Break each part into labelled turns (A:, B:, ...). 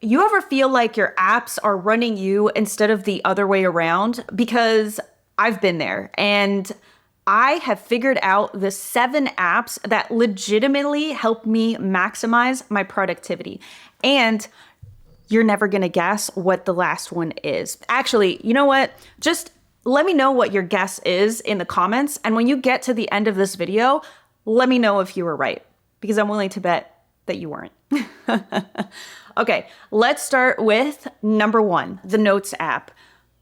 A: You ever feel like your apps are running you instead of the other way around? Because I've been there and I have figured out the 7 apps that legitimately help me maximize my productivity. And you're never gonna guess what the last one is. Actually, you know what? Just let me know what your guess is in the comments. And when you get to the end of this video, let me know if you were right, because I'm willing to bet that you weren't. Okay, let's start with number 1, the Notes app.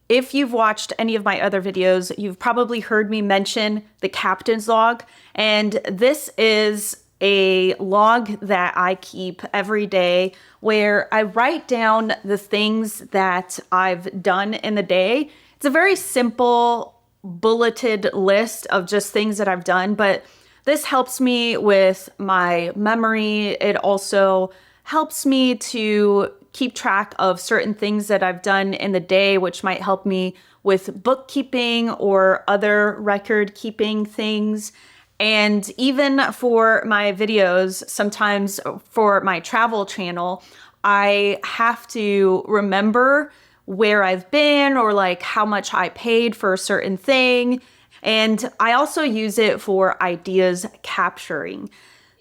A: If you've watched any of my other videos, you've probably heard me mention the captain's log. And this is a log that I keep every day where I write down the things that I've done in the day. It's a very simple bulleted list of just things that I've done, but this helps me with my memory. It also helps me to keep track of certain things that I've done in the day, which might help me with bookkeeping or other record keeping things. And even for my videos, sometimes for my travel channel, I have to remember where I've been or like how much I paid for a certain thing. And I also use it for ideas capturing.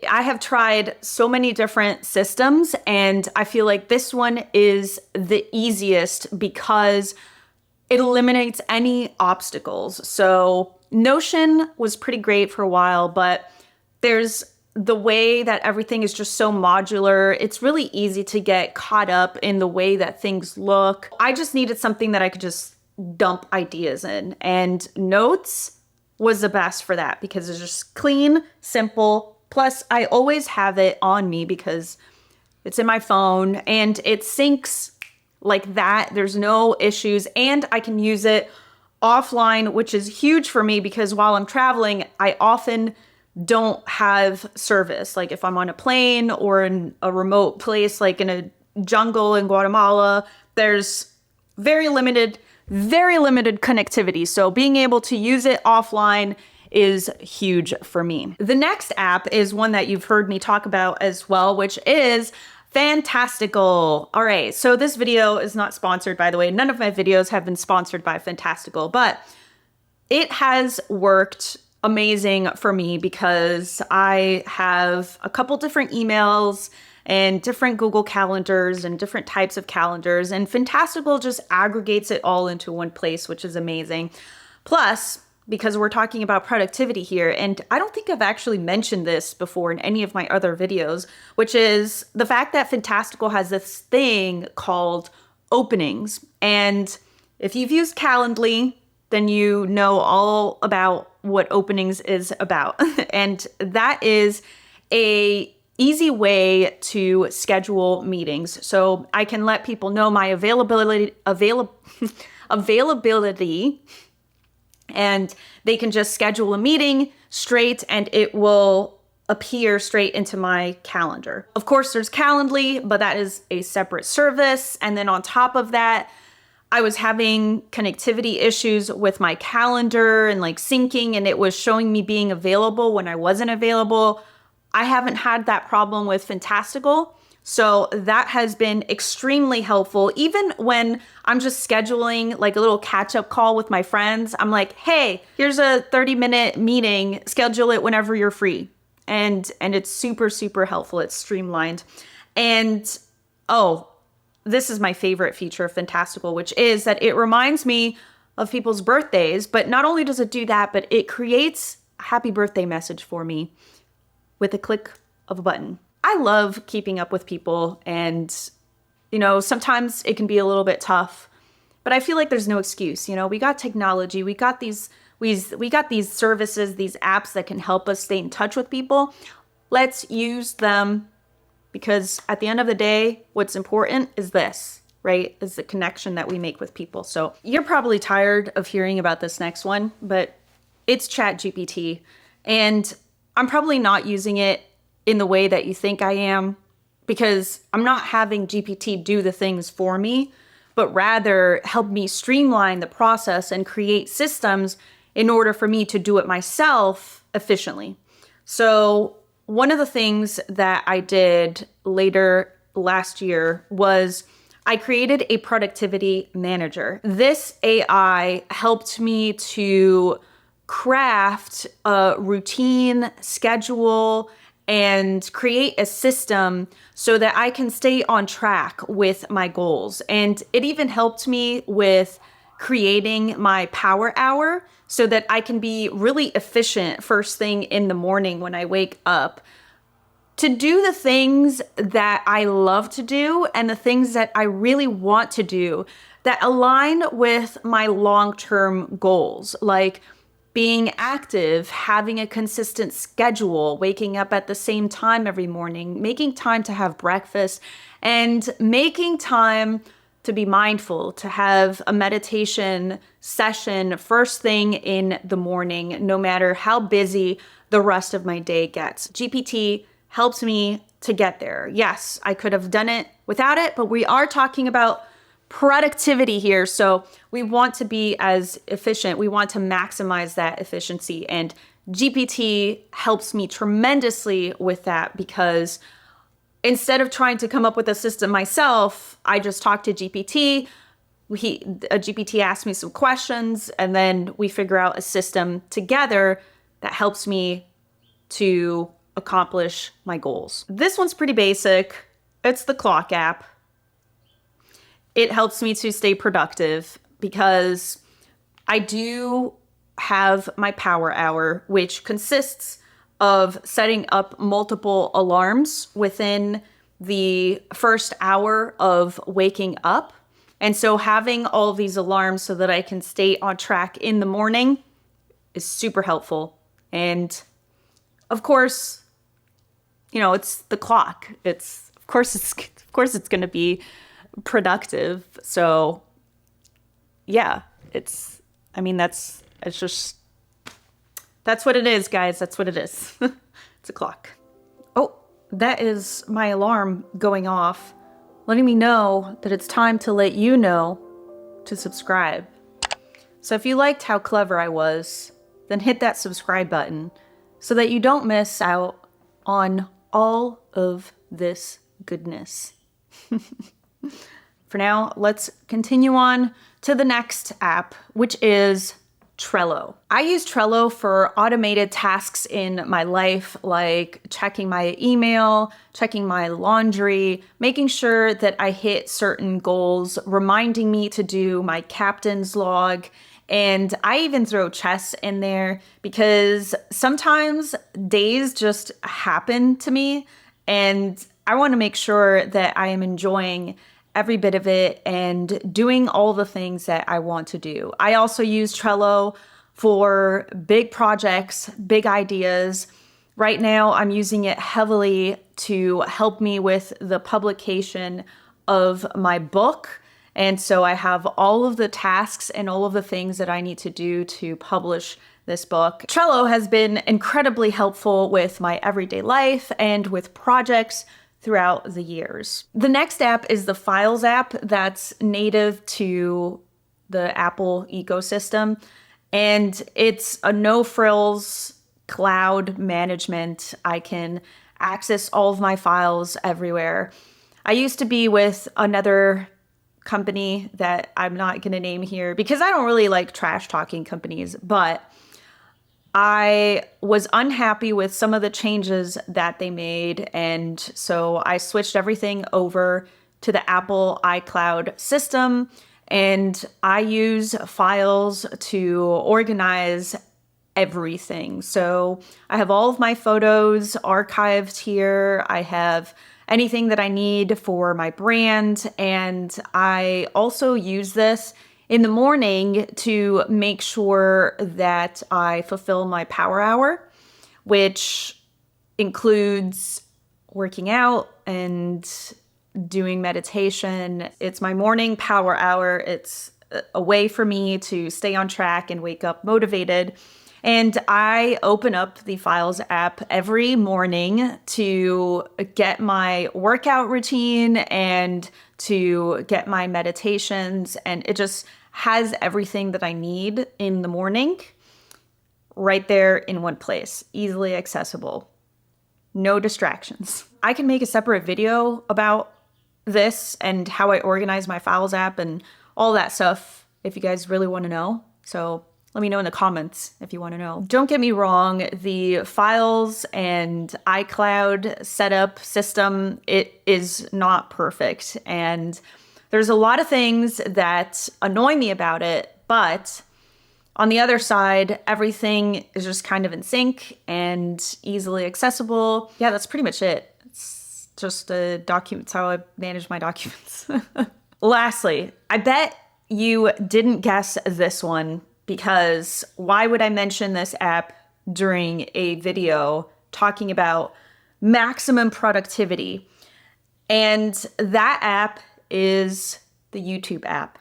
A: I have tried so many different systems, and I feel like this one is the easiest because it eliminates any obstacles. So Notion was pretty great for a while, but there's the way that everything is just so modular. It's really easy to get caught up in the way that things look. I just needed something that I could just dump ideas in, and Notes was the best for that because it's just clean, simple. Plus, I always have it on me because it's in my phone and it syncs like that. There's no issues, and I can use it offline, which is huge for me because while I'm traveling, I often don't have service. Like if I'm on a plane or in a remote place, like in a jungle in Guatemala, there's very limited connectivity. So being able to use it offline is huge for me. The next app is one that you've heard me talk about as well, which is Fantastical. All right, so this video is not sponsored, by the way. None of my videos have been sponsored by Fantastical, but it has worked amazing for me because I have a couple different emails and different Google calendars and different types of calendars, and Fantastical just aggregates it all into one place, which is amazing. Plus, because we're talking about productivity here, and I don't think I've actually mentioned this before in any of my other videos, which is the fact that Fantastical has this thing called openings. And if you've used Calendly, then you know all about what openings is about. And that is a easy way to schedule meetings. So I can let people know my availability, and they can just schedule a meeting straight and it will appear straight into my calendar. Of course, there's Calendly, but that is a separate service. And then on top of that, I was having connectivity issues with my calendar and like syncing, and it was showing me being available when I wasn't available. I haven't had that problem with Fantastical. So that has been extremely helpful. Even when I'm just scheduling like a little catch-up call with my friends, I'm like, hey, here's a 30-minute meeting, schedule it whenever you're free. And it's super, super helpful. It's streamlined. And oh, this is my favorite feature of Fantastical, which is that it reminds me of people's birthdays. But not only does it do that, but it creates a happy birthday message for me with a click of a button. I love keeping up with people, and, you know, sometimes it can be a little bit tough, but I feel like there's no excuse. You know, we got technology, we got these services, these apps that can help us stay in touch with people. Let's use them, because at the end of the day, what's important is this, right? Is the connection that we make with people. So you're probably tired of hearing about this next one, but it's ChatGPT, and I'm probably not using it in the way that you think I am, because I'm not having GPT do the things for me, but rather help me streamline the process and create systems in order for me to do it myself efficiently. So one of the things that I did later last year was I created a productivity manager. This AI helped me to craft a routine, schedule, and create a system so that I can stay on track with my goals. And it even helped me with creating my power hour so that I can be really efficient first thing in the morning when I wake up to do the things that I love to do and the things that I really want to do that align with my long-term goals, like being active, having a consistent schedule, waking up at the same time every morning, making time to have breakfast, and making time to be mindful, to have a meditation session first thing in the morning, no matter how busy the rest of my day gets. GPT helps me to get there. Yes, I could have done it without it, but we are talking about productivity here. So we want to be as efficient. We want to maximize that efficiency. And GPT helps me tremendously with that because instead of trying to come up with a system myself, I just talk to GPT. GPT asks me some questions, and then we figure out a system together that helps me to accomplish my goals. This one's pretty basic. It's the clock app. It helps me to stay productive because I do have my power hour, which consists of setting up multiple alarms within the first hour of waking up. And so having all of these alarms so that I can stay on track in the morning is super helpful. And of course, it's the clock. Of course it's going to be productive. So yeah, that's what it is, guys. That's what it is. It's a clock. Oh, that is my alarm going off, letting me know that it's time to let you know to subscribe. So if you liked how clever I was, then hit that subscribe button so that you don't miss out on all of this goodness. For now, let's continue on to the next app, which is Trello. I use Trello for automated tasks in my life, like checking my email, checking my laundry, making sure that I hit certain goals, reminding me to do my captain's log. And I even throw chess in there because sometimes days just happen to me and I want to make sure that I am enjoying every bit of it and doing all the things that I want to do. I also use Trello for big projects, big ideas. Right now, I'm using it heavily to help me with the publication of my book. And so I have all of the tasks and all of the things that I need to do to publish this book. Trello has been incredibly helpful with my everyday life and with projects throughout the years. The next app is the Files app that's native to the Apple ecosystem. And it's a no-frills cloud management. I can access all of my files everywhere. I used to be with another company that I'm not going to name here because I don't really like trash talking companies, but I was unhappy with some of the changes that they made. And so I switched everything over to the Apple iCloud system. And I use Files to organize everything. So I have all of my photos archived here. I have anything that I need for my brand. And I also use this in the morning to make sure that I fulfill my power hour, which includes working out and doing meditation. It's my morning power hour. It's a way for me to stay on track and wake up motivated. And I open up the Files app every morning to get my workout routine and to get my meditations. And it just has everything that I need in the morning right there in one place, easily accessible. No distractions. I can make a separate video about this and how I organize my files app and all that stuff if you guys really want to know. So let me know in the comments if you want to know. Don't get me wrong, the files and iCloud setup system, it is not perfect. And there's a lot of things that annoy me about it, but on the other side, everything is just kind of in sync and easily accessible. Yeah, that's pretty much it. It's just a document. It's how I manage my documents. Lastly, I bet you didn't guess this one, because why would I mention this app during a video talking about maximum productivity? And that app is the YouTube app.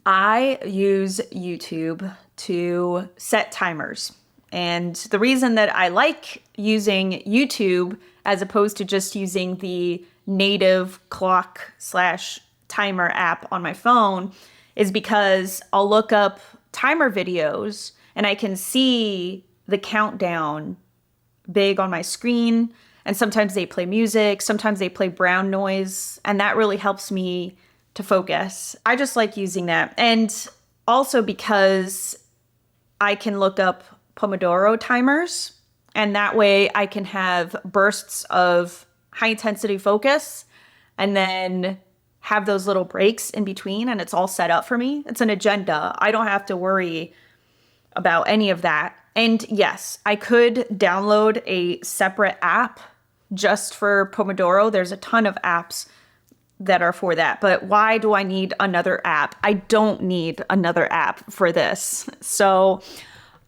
A: I use YouTube to set timers. And the reason that I like using YouTube as opposed to just using the native clock/timer app on my phone is because I'll look up timer videos and I can see the countdown big on my screen. And sometimes they play music, sometimes they play brown noise, and that really helps me to focus. I just like using that. And also because I can look up Pomodoro timers, and that way I can have bursts of high intensity focus and then have those little breaks in between, and it's all set up for me. It's an agenda. I don't have to worry about any of that. And yes, I could download a separate app just for Pomodoro. There's a ton of apps that are for that. But why do I need another app? I don't need another app for this. So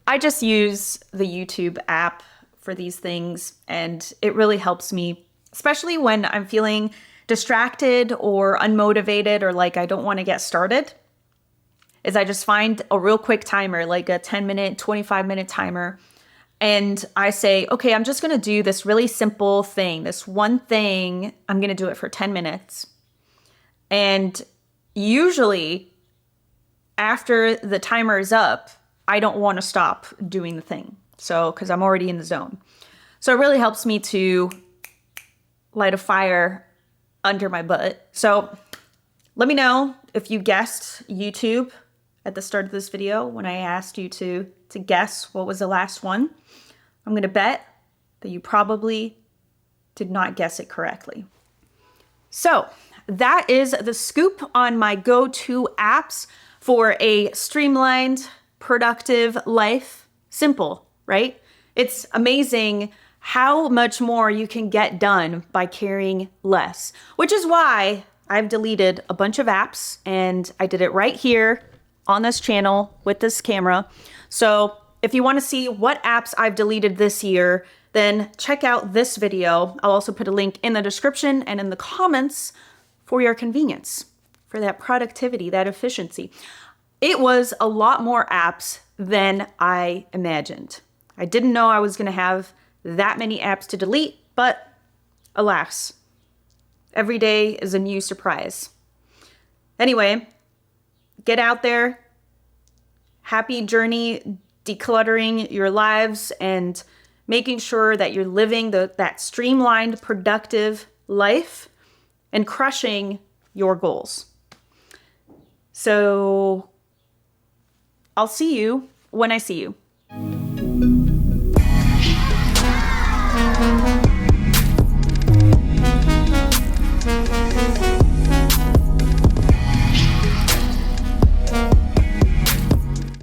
A: I just use the YouTube app for these things, and it really helps me, especially when I'm feeling distracted or unmotivated or like I don't want to get started, is I just find a real quick timer, like a 10-minute, 25-minute timer. And I say, okay, I'm just going to do this really simple thing. This one thing, I'm going to do it for 10 minutes. And usually after the timer is up, I don't want to stop doing the thing. So, because I'm already in the zone. So it really helps me to light a fire under my butt. So let me know if you guessed YouTube at the start of this video when I asked you to guess what was the last one. I'm going to bet that you probably did not guess it correctly. So that is the scoop on my go-to apps for a streamlined, productive life. Simple, right? It's amazing how much more you can get done by carrying less, which is why I've deleted a bunch of apps, and I did it right here on this channel with this camera. So if you want to see what apps I've deleted this year, then check out this video. I'll also put a link in the description and in the comments for your convenience, for that productivity, that efficiency. It was a lot more apps than I imagined. I didn't know I was going to have that many apps to delete, but alas, every day is a new surprise. Anyway, get out there. Happy journey decluttering your lives and making sure that you're living that streamlined, productive life and crushing your goals. So I'll see you when I see you.